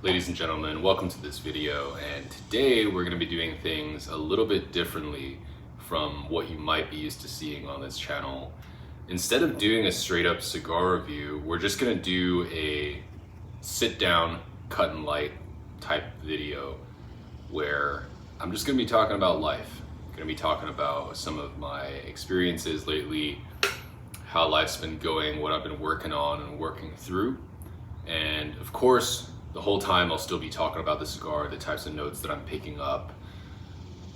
Ladies and gentlemen, welcome to this video, and today we're going to be doing things a little bit differently from what you might be used to seeing on this channel. Instead of doing a straight up cigar review, we're just going to do a sit down, cut and light type video where I'm just going to be talking about life. I'm going to be talking about some of my experiences lately, how life's been going, what I've been working on and working through, and of course the whole time I'll still be talking about the cigar, the types of notes that I'm picking up,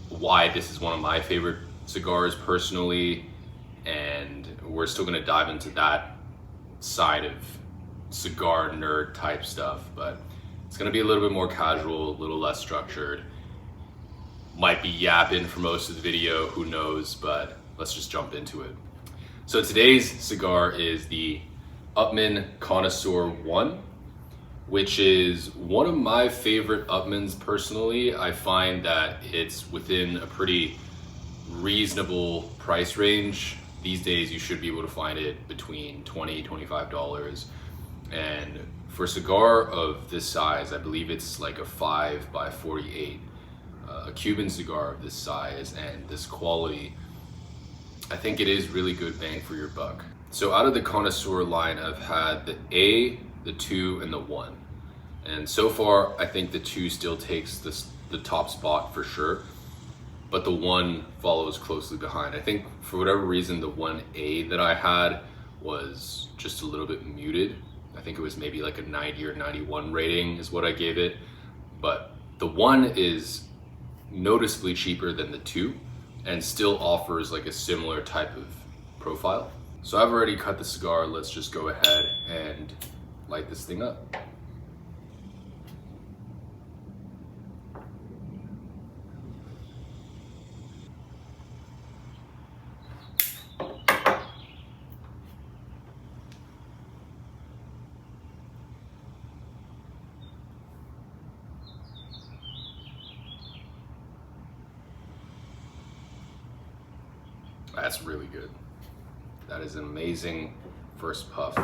why this is one of my favorite cigars personally, and we're still going to dive into that side of cigar nerd type stuff. But it's going to be a little bit more casual, a little less structured. Might be yapping for most of the video, who knows, but let's just jump into it. So today's cigar is the Upmann Connoisseur 1, which is one of my favorite Upmanns personally. I find that it's within a pretty reasonable price range. These days you should be able to find it between $20, $25. And for a cigar of this size, I believe it's like a 5x48, a Cuban cigar of this size and this quality, I think it is really good bang for your buck. So out of the Connoisseur line, I've had the A, the 2, and the 1. And so far, I think the 2 still takes the top spot for sure, but the 1 follows closely behind. I think for whatever reason, the 1A that I had was just a little bit muted. I think it was maybe like a 90 or 91 rating is what I gave it. But the 1 is noticeably cheaper than the 2 and still offers like a similar type of profile. So I've already cut the cigar. Let's just go ahead and light this thing up. That's really good. That is an amazing first puff,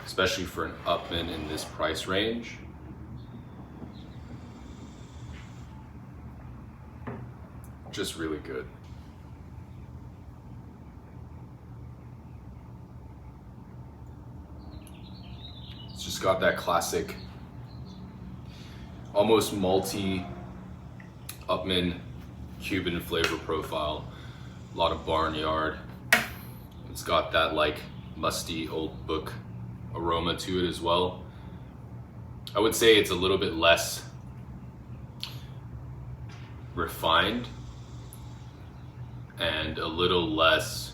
especially for an Upmann in this price range. Just really good. It's just got that classic, almost malty Upmann Cuban flavor profile. A lot of barnyard. It's got that like musty old book aroma to it as well. I would say it's a little bit less refined and a little less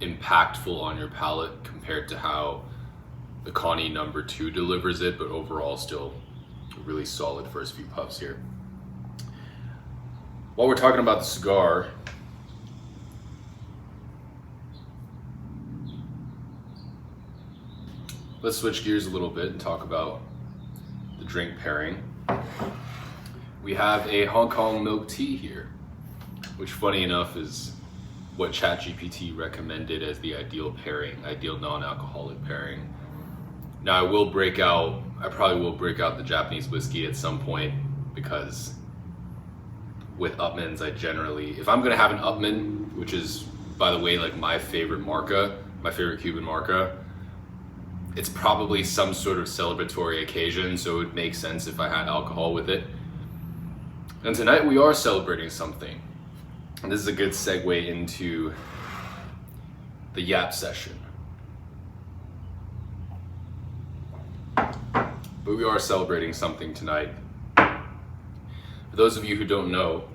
impactful on your palate compared to how the Connie number 2 delivers it, but overall still a really solid first few puffs here. While we're talking about the cigar, let's switch gears a little bit and talk about the drink pairing. We have a Hong Kong milk tea here, which funny enough is what ChatGPT recommended as the ideal pairing, ideal non-alcoholic pairing. Now I probably will break out the Japanese whiskey at some point, because with Upmanns I generally, if I'm gonna have an Upmann, which is by the way like my favorite marca, my favorite Cuban marca, it's probably some sort of celebratory occasion, so it would make sense if I had alcohol with it. And tonight we are celebrating something. And this is a good segue into the yap session. But we are celebrating something tonight. For those of you who don't know,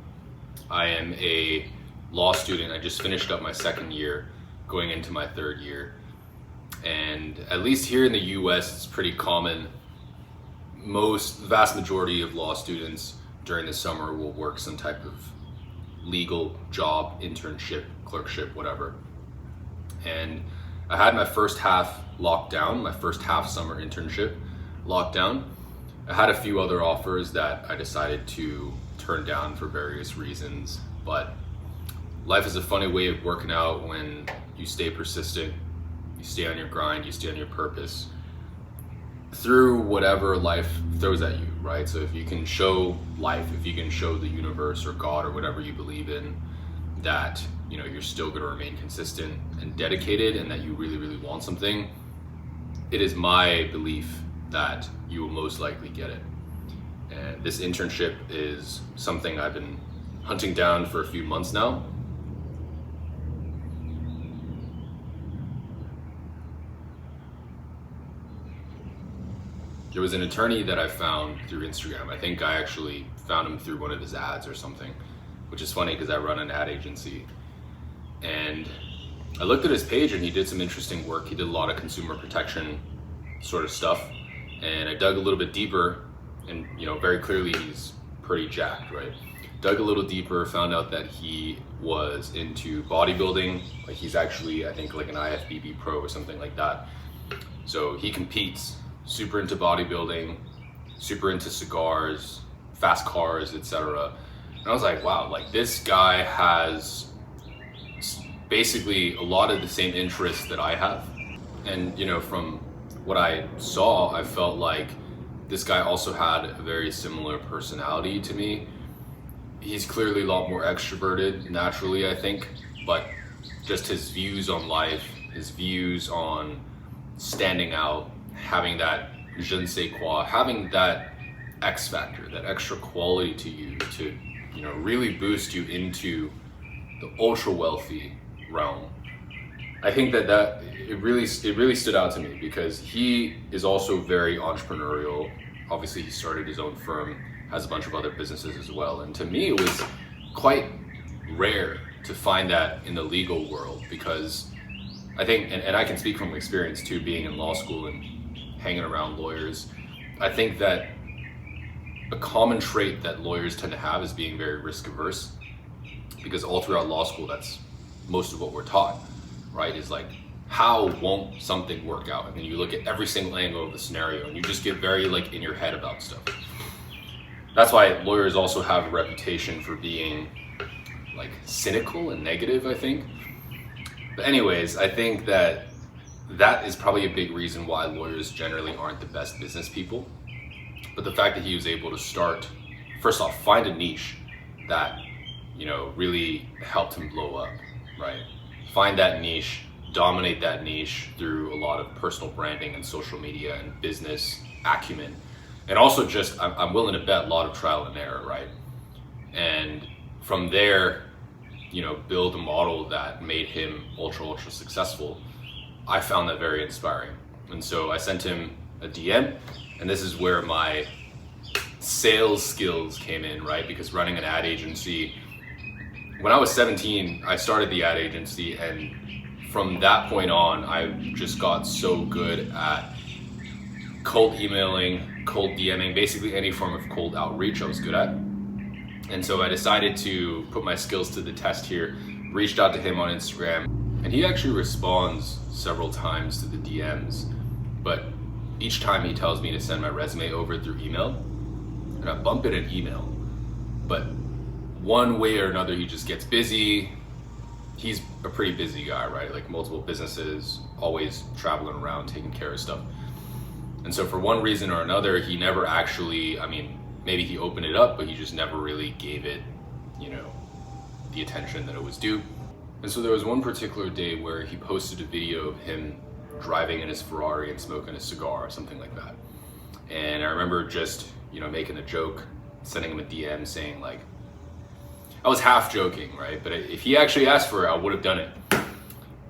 I am a law student. I just finished up my second year, going into my third year. And at least here in the US, it's pretty common. The vast majority of law students during the summer will work some type of legal job, internship, clerkship, whatever. And I had my first half locked down, my first half summer internship locked down. I had a few other offers that I decided to turn down for various reasons, but life is a funny way of working out when you stay persistent, you stay on your grind, you stay on your purpose. through whatever life throws at you, right? So if you can show life, if you can show the universe or God or whatever you believe in, that you're still going to remain consistent and dedicated, and that you really, really want something, it is my belief that you will most likely get it. And this internship is something I've been hunting down for a few months now. There was an attorney that I found through Instagram. I think I actually found him through one of his ads or something, which is funny because I run an ad agency. And I looked at his page and he did some interesting work. He did a lot of consumer protection sort of stuff. And I dug a little bit deeper, and very clearly he's pretty jacked, right? Dug a little deeper, found out that he was into bodybuilding. Like he's actually, I think, like an IFBB pro or something like that. So he competes, super into bodybuilding, super into cigars, fast cars, etc. And I was like, wow, like this guy has basically a lot of the same interests that I have. And from what I saw, I felt like this guy also had a very similar personality to me. He's clearly a lot more extroverted naturally, I think, but just his views on life, his views on standing out, having that je ne sais quoi, having that X factor, that extra quality to you to really boost you into the ultra wealthy realm. I think that it really stood out to me because he is also very entrepreneurial. Obviously he started his own firm, has a bunch of other businesses as well. And to me it was quite rare to find that in the legal world, because I think, and I can speak from experience too, being in law school and hanging around lawyers, I think that a common trait that lawyers tend to have is being very risk averse, because all throughout law school, that's most of what we're taught, right? Is like, how won't something work out? And then you look at every single angle of the scenario and you just get very like in your head about stuff. That's why lawyers also have a reputation for being like cynical and negative, I think. But anyways, I think that is probably a big reason why lawyers generally aren't the best business people. But the fact that he was able to start, first off, find a niche that, really helped him blow up, right? Find that niche, dominate that niche through a lot of personal branding and social media and business acumen. And also just, I'm willing to bet, a lot of trial and error, right? And from there, build a model that made him ultra successful. I found that very inspiring. And so I sent him a DM, and this is where my sales skills came in, right? Because running an ad agency, when I was 17, I started the ad agency, and from that point on, I just got so good at cold emailing, cold DMing, basically any form of cold outreach I was good at. And so I decided to put my skills to the test here, reached out to him on Instagram, and he actually responds several times to the DMs, but each time he tells me to send my resume over through email, and I bump it in email, but one way or another he just gets busy. He's a pretty busy guy, right? Like multiple businesses, always traveling around, taking care of stuff. And so for one reason or another, he never actually, maybe he opened it up, but he just never really gave it, the attention that it was due. And so there was one particular day where he posted a video of him driving in his Ferrari and smoking a cigar or something like that. And I remember just, making a joke, sending him a DM saying like, I was half joking, right? But if he actually asked for it, I would have done it.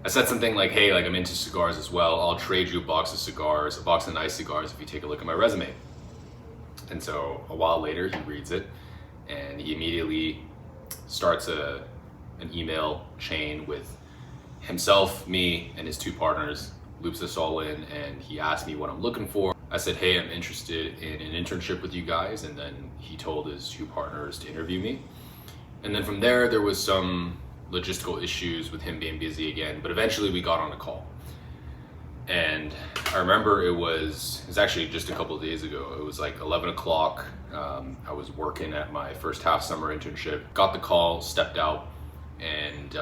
I said something like, hey, like I'm into cigars as well. I'll trade you a box of cigars, a box of nice cigars if you take a look at my resume. And so a while later he reads it and he immediately starts an email chain with himself, me, and his two partners, loops us all in, and he asked me what I'm looking for. I said, hey, I'm interested in an internship with you guys. And then he told his two partners to interview me. And then from there was some logistical issues with him being busy again, but eventually we got on a call. And I remember it was actually just a couple of days ago. It was like 11 o'clock. I was working at my first half summer internship, got the call, stepped out, and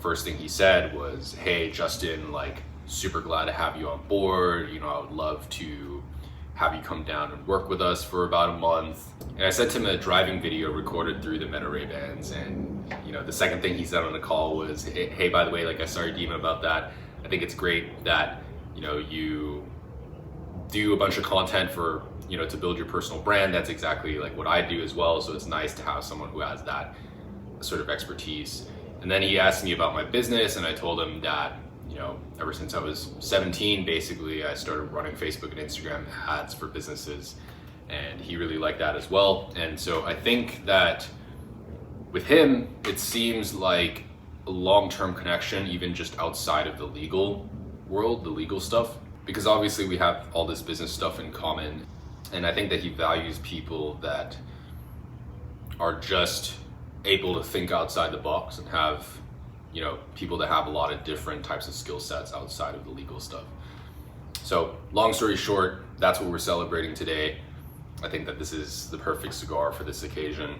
first thing he said was, hey, Justin, like super glad to have you on board. I would love to have you come down and work with us for about a month. And I sent him a driving video recorded through the Meta Ray-Bans, and the second thing he said on the call was, hey, by the way, like, I saw your DM about that. I think it's great that you do a bunch of content for to build your personal brand. That's exactly like what I do as well, so it's nice to have someone who has that sort of expertise. And then he asked me about my business, and I told him that ever since I was 17, basically, I started running Facebook and Instagram ads for businesses, and he really liked that as well. And so I think that with him, it seems like a long-term connection, even just outside of the legal world, the legal stuff, because obviously we have all this business stuff in common. And I think that he values people that are just able to think outside the box and have people that have a lot of different types of skill sets outside of the legal stuff. So long story short, that's what we're celebrating today. I think that this is the perfect cigar for this occasion.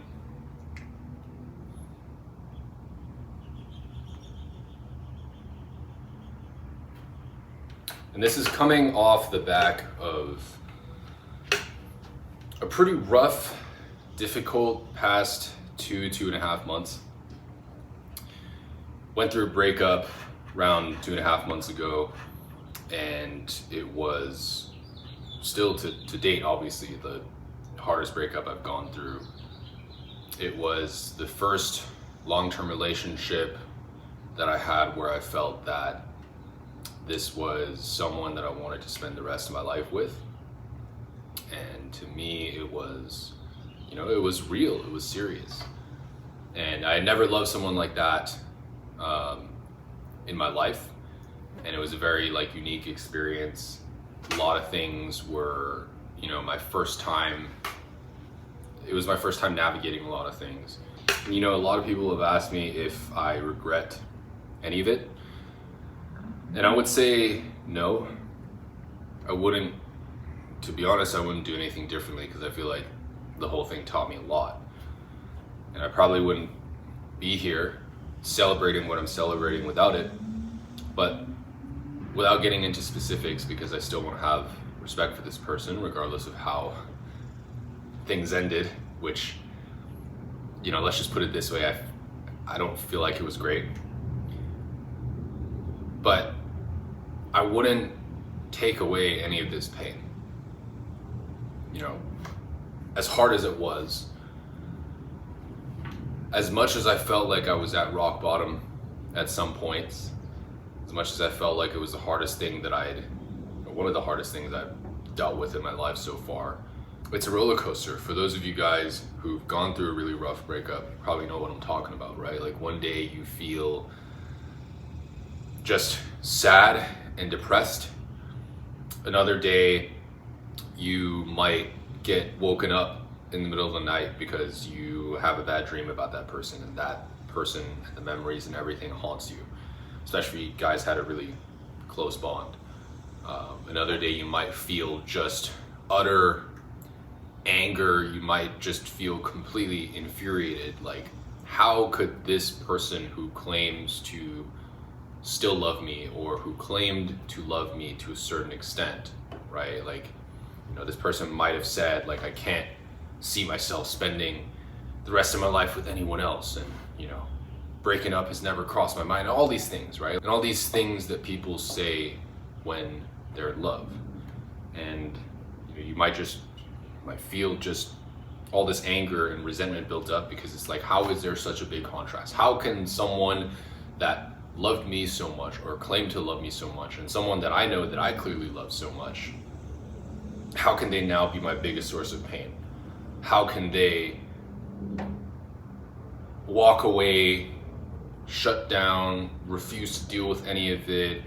And this is coming off the back of a pretty rough, difficult past 2.5 months. Went through a breakup around 2.5 months ago, and it was still to date, obviously, the hardest breakup I've gone through. It was the first long-term relationship that I had where I felt that this was someone that I wanted to spend the rest of my life with. And to me, it was, it was real, it was serious. And I had never loved someone like that in my life. And it was a very unique experience. A lot of things were, my first time, it was my first time navigating a lot of things. And, a lot of people have asked me if I regret any of it. And I would say no. I wouldn't, to be honest, I wouldn't do anything differently, because I feel like the whole thing taught me a lot. And I probably wouldn't be here celebrating what I'm celebrating without it. But without getting into specifics, because I still want to have respect for this person, regardless of how things ended, which, let's just put it this way, I don't feel like it was great. But I wouldn't take away any of this pain. As hard as it was, as much as I felt like I was at rock bottom at some points, as much as I felt like it was the hardest thing one of the hardest things I've dealt with in my life so far, it's a roller coaster. For those of you guys who've gone through a really rough breakup, you probably know what I'm talking about, right? Like, one day you feel just sad and depressed. Another day you might get woken up in the middle of the night because you have a bad dream about that person, and that person and the memories and everything haunts you, especially if you guys had a really close bond. Another day you might feel just utter anger. You might just feel completely infuriated. Like, how could this person who claims to still love me, or who claimed to love me to a certain extent, right? Like, this person might have said, like, I can't see myself spending the rest of my life with anyone else, and breaking up has never crossed my mind, all these things, right? And all these things that people say when they're in love. And you might feel just all this anger and resentment built up, because it's like, how is there such a big contrast? How can someone that loved me so much, or claimed to love me so much, and someone that I know that I clearly love so much, how can they now be my biggest source of pain? How can they walk away, shut down, refuse to deal with any of it,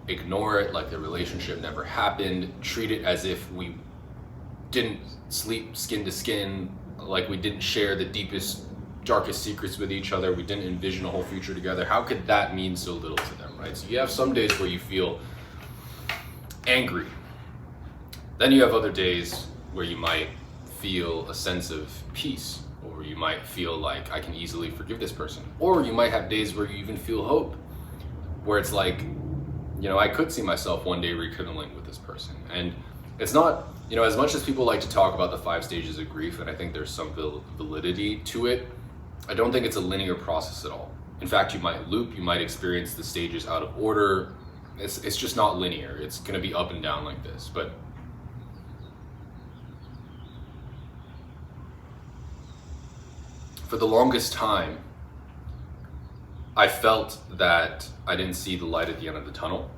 ignore it like the relationship never happened, treat it as if we didn't sleep skin to skin, like we didn't share the deepest, darkest secrets with each other, we didn't envision a whole future together? How could that mean so little to them, right? So you have some days where you feel angry. Then you have other days where you might feel a sense of peace, or you might feel like, I can easily forgive this person. Or you might have days where you even feel hope, where it's like, I could see myself one day rekindling with this person. And it's not You know, as much as people like to talk about the 5 stages of grief, and I think there's some validity to it, I don't think it's a linear process at all. In fact, you might loop, you might experience the stages out of order. It's just not linear. It's gonna be up and down like this. But for the longest time, I felt that I didn't see the light at the end of the tunnel.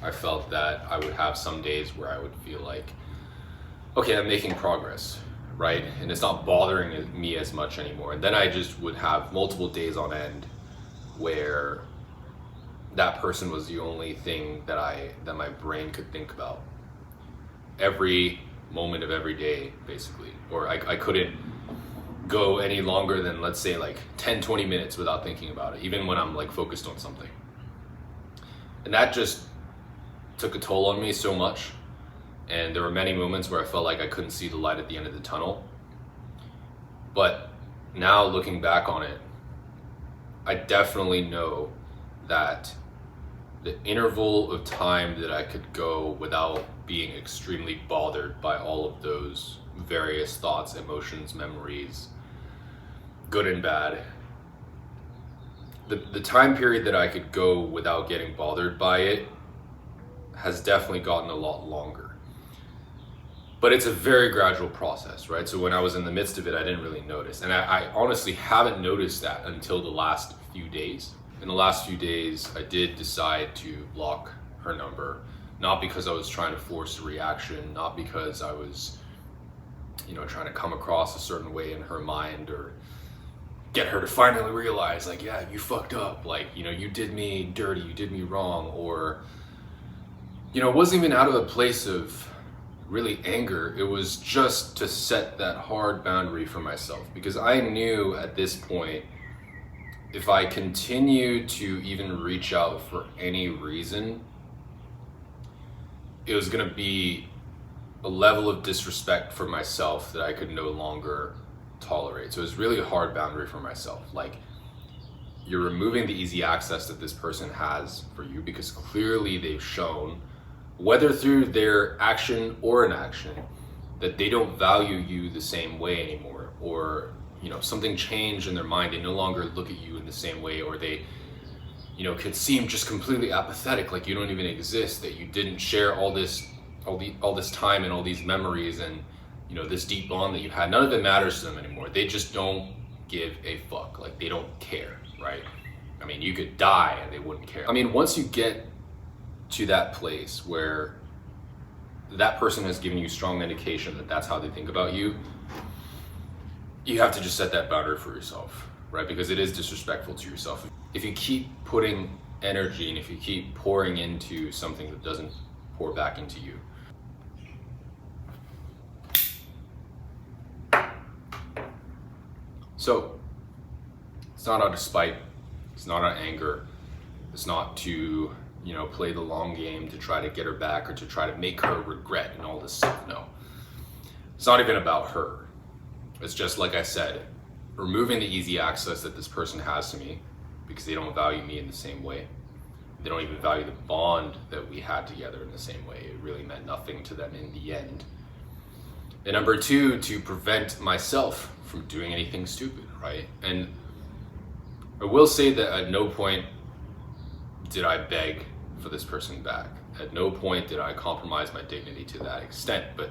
I felt that I would have some days where I would feel like, okay, I'm making progress, right? And it's not bothering me as much anymore. And then I just would have multiple days on end where that person was the only thing that my brain could think about. Every moment of every day, basically. Or I couldn't go any longer than, let's say, like 10, 20 minutes without thinking about it, even when I'm like focused on something. And that just took a toll on me so much. And there were many moments where I felt like I couldn't see the light at the end of the tunnel. But now looking back on it, I definitely know that the interval of time that I could go without being extremely bothered by all of those various thoughts, emotions, memories, good and bad, the time period that I could go without getting bothered by it has definitely gotten a lot longer. But it's a very gradual process, right? So when I was in the midst of it, I didn't really notice. And I honestly haven't noticed that until the last few days. In the last few days, I did decide to block her number, not because I was trying to force a reaction, not because I was, trying to come across a certain way in her mind or get her to finally realize, like, yeah, you fucked up, like, you did me dirty, you did me wrong, or, it wasn't even out of a place of really anger. It was just to set that hard boundary for myself, because I knew at this point, if I continued to even reach out for any reason, it was gonna be a level of disrespect for myself that I could no longer tolerate. So it was really a hard boundary for myself. Like, you're removing the easy access that this person has for you, because clearly they've shown, whether through their action or inaction, that they don't value you the same way anymore, or something changed in their mind. They no longer look at you in the same way, or they could seem just completely apathetic, like you don't even exist, that you didn't share all this time and all these memories and this deep bond that you had. None of it matters to them anymore. They just don't give a fuck. Like, they don't care, right? I mean, you could die and they wouldn't care. I mean, once you get to that place where that person has given you strong indication that that's how they think about you, you have to just set that boundary for yourself, right? Because it is disrespectful to yourself. If you keep putting energy and if you keep pouring into something that doesn't pour back into you. So it's not out of spite, it's not out of anger, it's not to play the long game to try to get her back or to try to make her regret and all this stuff. No, it's not even about her. It's just, like I said, removing the easy access that this person has to me, because they don't value me in the same way. They don't even value the bond that we had together in the same way. It really meant nothing to them in the end. And number 2, to prevent myself from doing anything stupid, right? And I will say that at no point did I beg for this person back. At no point did I compromise my dignity to that extent. But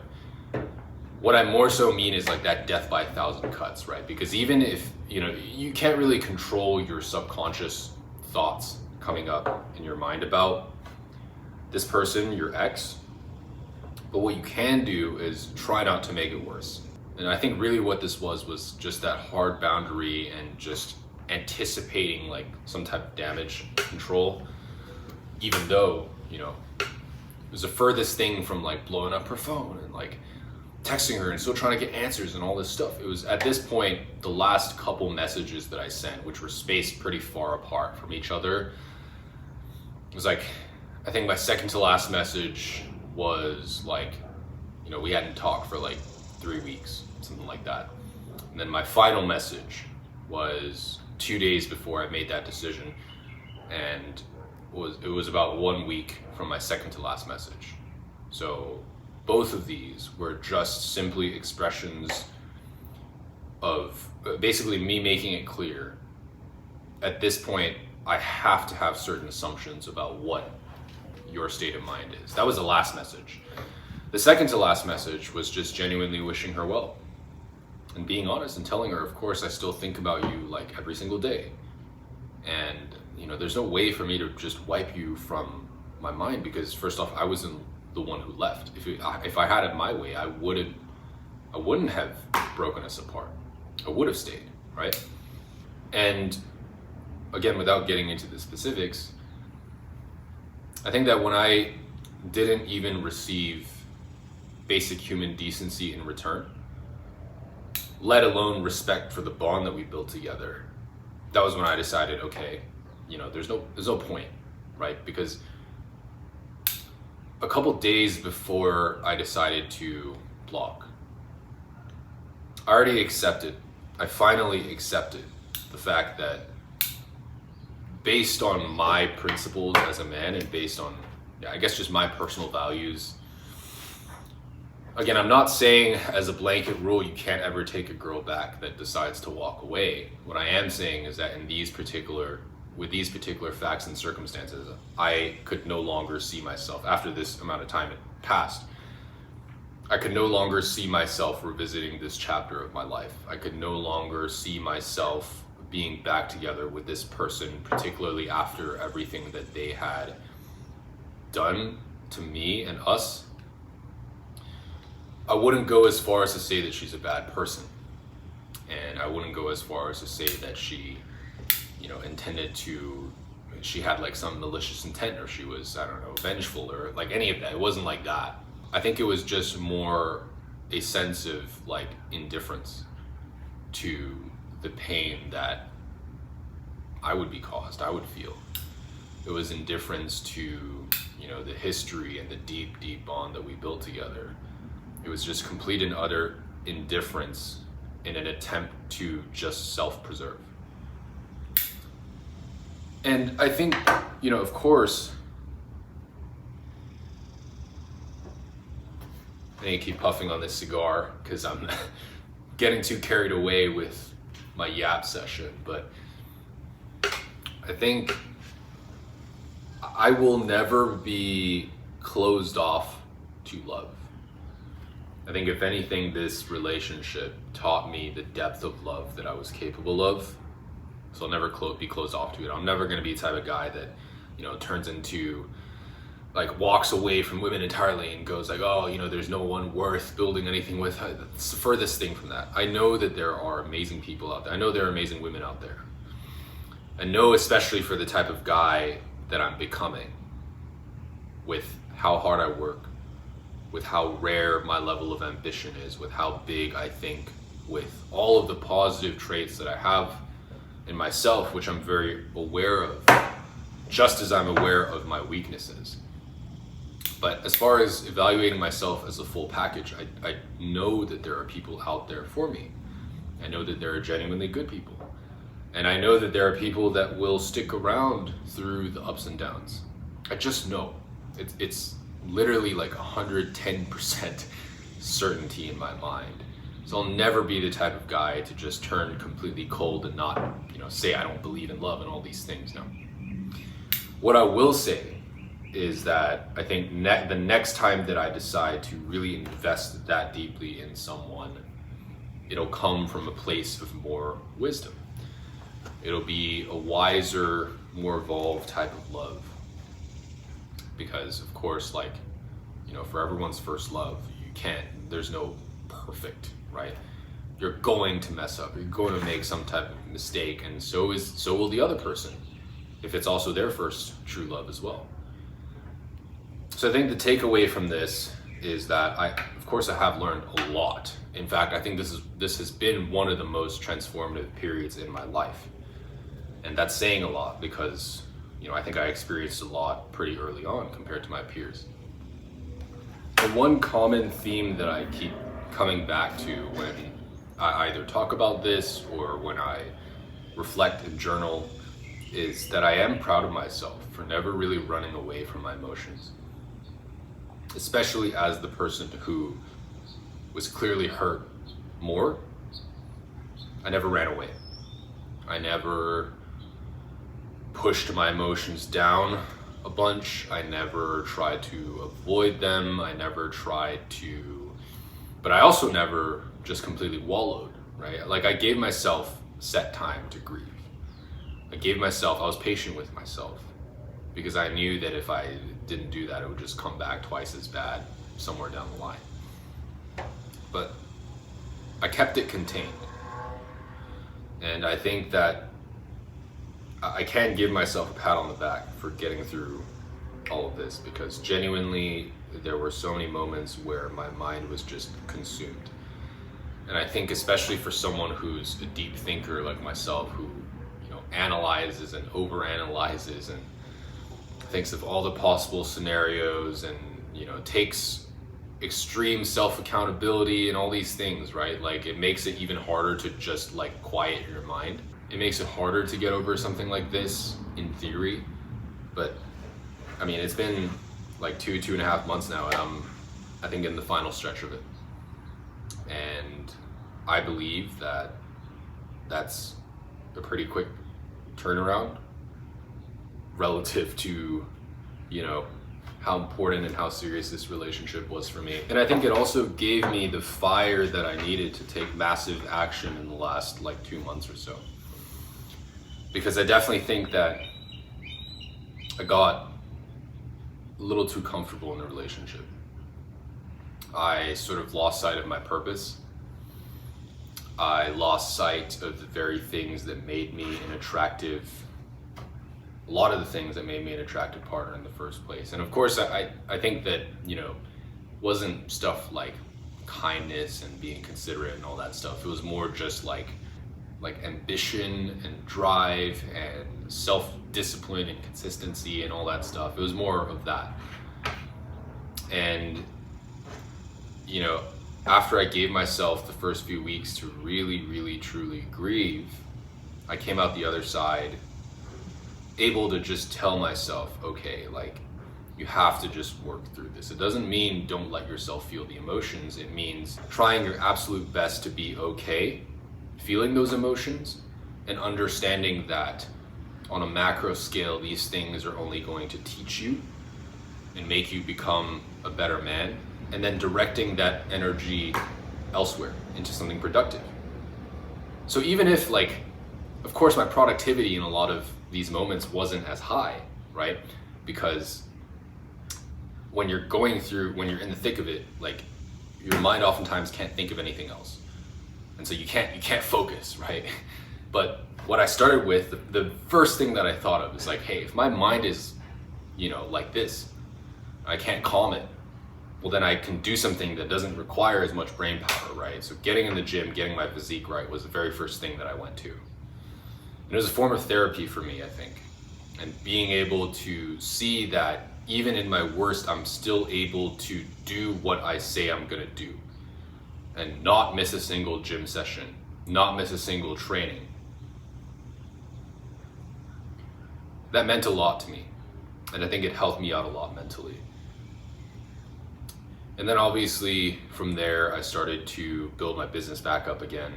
what I more so mean is like that death by 1,000 cuts, right? Because even if, you can't really control your subconscious thoughts coming up in your mind about this person, your ex, but what you can do is try not to make it worse. And I think really what this was just that hard boundary and just anticipating like some type of damage control, even though, it was the furthest thing from like blowing up her phone and like texting her and still trying to get answers and all this stuff. It was at this point, the last couple messages that I sent, which were spaced pretty far apart from each other, it was like, I think my second to last message was like, we hadn't talked for like 3 weeks, something like that. And then my final message was 2 days before I made that decision, and it was about 1 week from my second to last message. So both of these were just simply expressions of basically me making it clear at this point I have to have certain assumptions about what your state of mind is. That was the last message. The second to last message was just genuinely wishing her well and being honest and telling her, of course, I still think about you like every single day. And, you know, there's no way for me to just wipe you from my mind because first off, I wasn't the one who left. If I had it my way, I wouldn't have broken us apart. I would have stayed, right? And again, without getting into the specifics, I think that when I didn't even receive basic human decency in return, let alone respect for the bond that we built together, that was when I decided, okay, you know, there's no point, right? Because a couple days before I decided to block, I finally accepted the fact that based on my principles as a man and based on, I guess, just my personal values. Again, I'm not saying as a blanket rule you can't ever take a girl back that decides to walk away. What I am saying is that with these particular facts and circumstances, I could no longer see myself, after this amount of time had passed, I could no longer see myself revisiting this chapter of my life. I could no longer see myself being back together with this person, particularly after everything that they had done to me and us. I wouldn't go as far as to say that she's a bad person. And I wouldn't go as far as to say that she, you know, she had like some malicious intent, or she was, I don't know, vengeful, or like any of that. It wasn't like that. I think it was just more a sense of like indifference to the pain that I would feel. It was indifference to, you know, the history and the deep, deep bond that we built together. It was just complete and utter indifference in an attempt to just self-preserve. And I think, you know, of course, I need to keep puffing on this cigar because I'm getting too carried away with my yap session, but I think I will never be closed off to love. I think if anything, this relationship taught me the depth of love that I was capable of. So I'll never be closed off to it. I'm never gonna be the type of guy that, you know, turns into, like, walks away from women entirely and goes like, oh, you know, there's no one worth building anything with. It's the furthest thing from that. I know that there are amazing people out there. I know there are amazing women out there. I know, especially for the type of guy that I'm becoming, with how hard I work, with how rare my level of ambition is, with how big I think, with all of the positive traits that I have in myself, which I'm very aware of, just as I'm aware of my weaknesses. But as far as evaluating myself as a full package, I know that there are people out there for me. I know that there are genuinely good people. And I know that there are people that will stick around through the ups and downs. I just know. It's literally like 110% certainty in my mind. So I'll never be the type of guy to just turn completely cold and not, you know, say I don't believe in love and all these things. No. What I will say is that I think the next time that I decide to really invest that deeply in someone, it'll come from a place of more wisdom. It'll be a wiser, more evolved type of love. Because of course, like, you know, for everyone's first love, there's no perfect, right? You're going to mess up, you're going to make some type of mistake, and so will the other person, if it's also their first true love as well. So I think the takeaway from this is that of course I have learned a lot. In fact, I think this has been one of the most transformative periods in my life. And that's saying a lot because, you know, I think I experienced a lot pretty early on compared to my peers. And one common theme that I keep coming back to when I either talk about this or when I reflect and journal is that I am proud of myself for never really running away from my emotions. especially as the person who was clearly hurt more. I never ran away. I never pushed my emotions down a bunch. I never tried to avoid them. But I also never just completely wallowed, right? Like, I gave myself set time to grieve. I was patient with myself, because I knew that if I didn't do that, it would just come back twice as bad somewhere down the line. But I kept it contained. And I think that I can give myself a pat on the back for getting through all of this, because genuinely there were so many moments where my mind was just consumed. And I think especially for someone who's a deep thinker like myself, who analyzes and overanalyzes and thinks of all the possible scenarios, and takes extreme self-accountability and all these things, right? Like, it makes it even harder to just like quiet your mind. It makes it harder to get over something like this in theory. But I mean, it's been like 2.5 months now, and I'm, I think, in the final stretch of it. And I believe that that's a pretty quick turnaround relative to, how important and how serious this relationship was for me. And I think it also gave me the fire that I needed to take massive action in the last like 2 months or so. Because I definitely think that I got a little too comfortable in the relationship. I sort of lost sight of my purpose. I lost sight of the very things that made me an attractive, a lot of the things that made me an attractive partner in the first place. And of course, I think that, wasn't stuff like kindness and being considerate and all that stuff. It was more just like ambition and drive and self-discipline and consistency and all that stuff. It was more of that. And, after I gave myself the first few weeks to really, really, truly grieve, I came out the other side able to just tell myself, okay, like, you have to just work through this. It doesn't mean don't let yourself feel the emotions. It means trying your absolute best to be okay feeling those emotions, and understanding that on a macro scale, these things are only going to teach you and make you become a better man, and then directing that energy elsewhere into something productive. So even if, like, of course, my productivity in a lot of these moments wasn't as high, right? Because when you're in the thick of it, like, your mind oftentimes can't think of anything else. And so you can't focus, right? But what I started with, the first thing that I thought of is like, hey, if my mind is, like this, I can't calm it, well, then I can do something that doesn't require as much brain power, right? So getting in the gym, getting my physique right was the very first thing that I went to. And it was a form of therapy for me, I think. And being able to see that even in my worst, I'm still able to do what I say I'm gonna do, and not miss a single gym session, not miss a single training. That meant a lot to me, and I think it helped me out a lot mentally. And then obviously from there, I started to build my business back up again,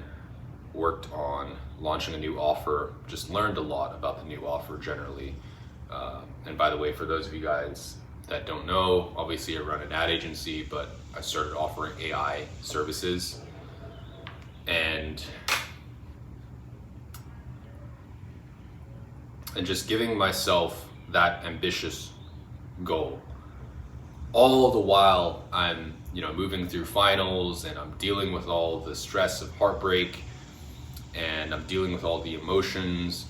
worked on launching a new offer, just learned a lot about the new offer generally. And by the way, for those of you guys that don't know, obviously I run an ad agency, but I started offering AI services, and just giving myself that ambitious goal. All the while I'm, moving through finals, and I'm dealing with all the stress of heartbreak, and I'm dealing with all the emotions.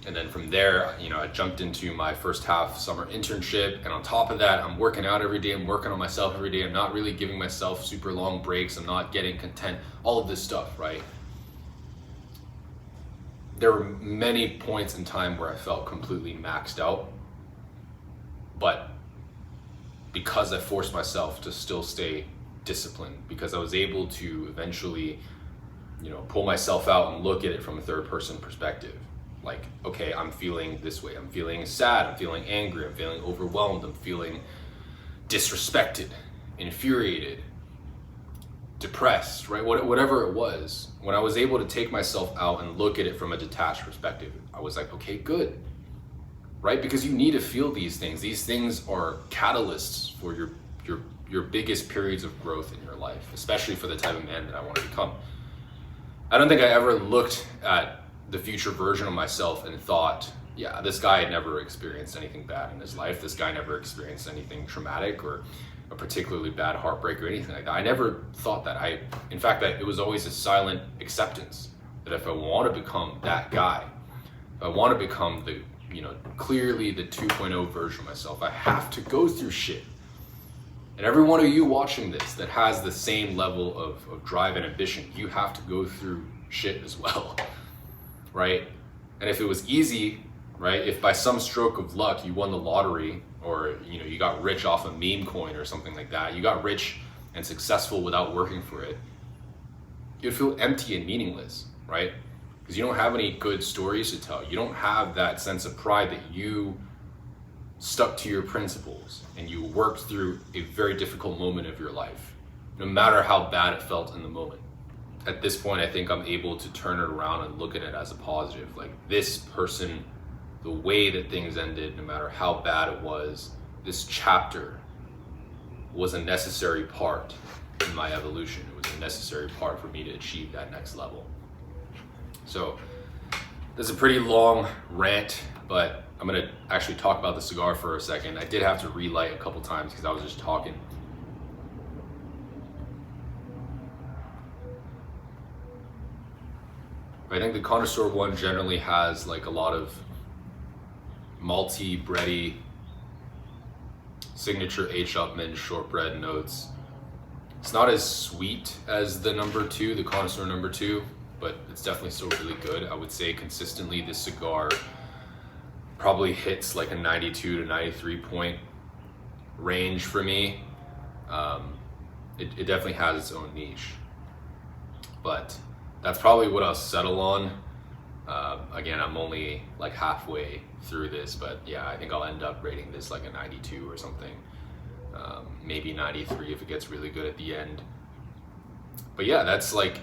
And then from there, I jumped into my first half summer internship. And on top of that, I'm working out every day. I'm working on myself every day. I'm not really giving myself super long breaks. I'm not getting content, all of this stuff, right? There were many points in time where I felt completely maxed out. But because I forced myself to still stay disciplined, because I was able to eventually, pull myself out and look at it from a third person perspective. Like, okay, I'm feeling this way. I'm feeling sad. I'm feeling angry. I'm feeling overwhelmed. I'm feeling disrespected, infuriated, depressed, right? Whatever it was, when I was able to take myself out and look at it from a detached perspective, I was like, okay, good, right? Because you need to feel these things. These things are catalysts for your biggest periods of growth in your life, especially for the type of man that I want to become. I don't think I ever looked at the future version of myself and thought, yeah, this guy had never experienced anything bad in his life. This guy never experienced anything traumatic or a particularly bad heartbreak or anything like that. I never thought that. In fact, that it was always a silent acceptance that if I want to become that guy, if I want to become the, clearly the 2.0 version of myself, I have to go through shit. And every one of you watching this that has the same level of drive and ambition, you have to go through shit as well, right? And if it was easy, right? If by some stroke of luck you won the lottery, or you got rich off a meme coin or something like that, you got rich and successful without working for it, you'd feel empty and meaningless, right? Because you don't have any good stories to tell. You don't have that sense of pride that you stuck to your principles and you worked through a very difficult moment of your life, no matter how bad it felt in the moment. At this point, I think I'm able to turn it around and look at it as a positive. Like, this person, the way that things ended, no matter how bad it was, this chapter was a necessary part in my evolution. It was a necessary part for me to achieve that next level. So this is a pretty long rant, but I'm gonna actually talk about the cigar for a second. I did have to relight a couple times because I was just talking. I think the Connoisseur one generally has like a lot of malty, bready, signature H. Upmann shortbread notes. It's not as sweet as the number 2, the Connoisseur number 2, but it's definitely still really good. I would say consistently this cigar probably hits like a 92 to 93 point range for me. It definitely has its own niche, but that's probably what I'll settle on. Again, I'm only like halfway through this, but yeah, I think I'll end up rating this like a 92 or something. Maybe 93 if it gets really good at the end. But yeah, that's like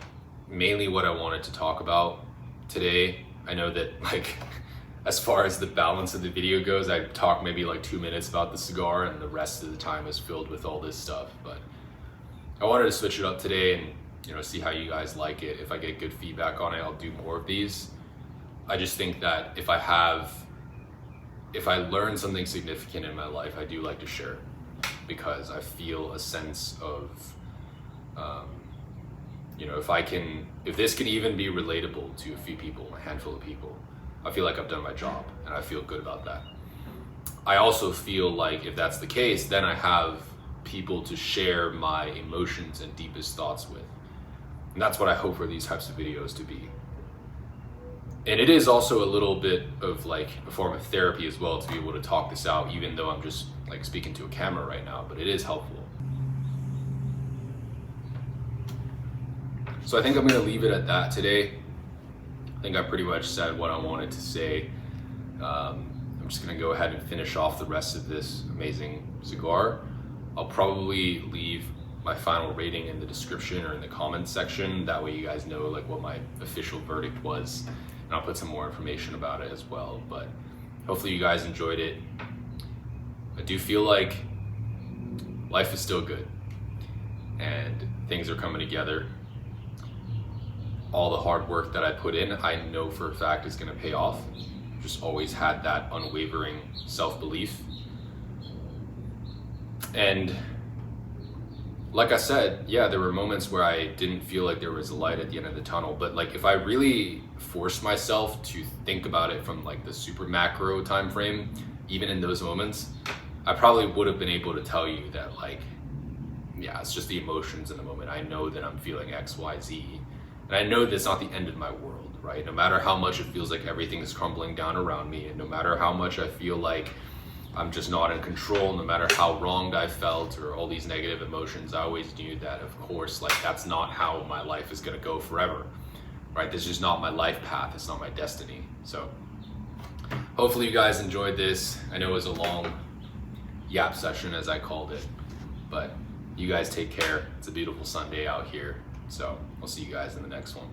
mainly what I wanted to talk about today. I know that like as far as the balance of the video goes, I talk maybe like 2 minutes about the cigar and the rest of the time is filled with all this stuff, but I wanted to switch it up today and see how you guys like it. If I get good feedback on it, I'll do more of these. I just think that if I learn something significant in my life, I do like to share it because I feel a sense of, if this can even be relatable to a few people, a handful of people, I feel like I've done my job and I feel good about that. I also feel like if that's the case, then I have people to share my emotions and deepest thoughts with. And that's what I hope for these types of videos to be. And it is also a little bit of like a form of therapy as well to be able to talk this out, even though I'm just like speaking to a camera right now, but it is helpful. So I think I'm gonna leave it at that today. I think I pretty much said what I wanted to say. I'm just gonna go ahead and finish off the rest of this amazing cigar. I'll probably leave my final rating in the description or in the comments section. That way you guys know like what my official verdict was. And I'll put some more information about it as well. But hopefully you guys enjoyed it. I do feel like life is still good and things are coming together. All the hard work that I put in, I know for a fact is gonna pay off. Just always had that unwavering self-belief. And like I said, yeah, there were moments where I didn't feel like there was a light at the end of the tunnel, but like if I really forced myself to think about it from like the super macro time frame, even in those moments, I probably would have been able to tell you that like, yeah, it's just the emotions in the moment. I know that I'm feeling X, Y, Z, and I know that's not the end of my world, right? No matter how much it feels like everything is crumbling down around me, and no matter how much I feel like I'm just not in control, no matter how wronged I felt or all these negative emotions, I always knew that, of course, like that's not how my life is gonna go forever, right? This is just not my life path, it's not my destiny. So hopefully you guys enjoyed this. I know it was a long yap session, as I called it. But you guys take care. It's a beautiful Sunday out here. So we'll see you guys in the next one.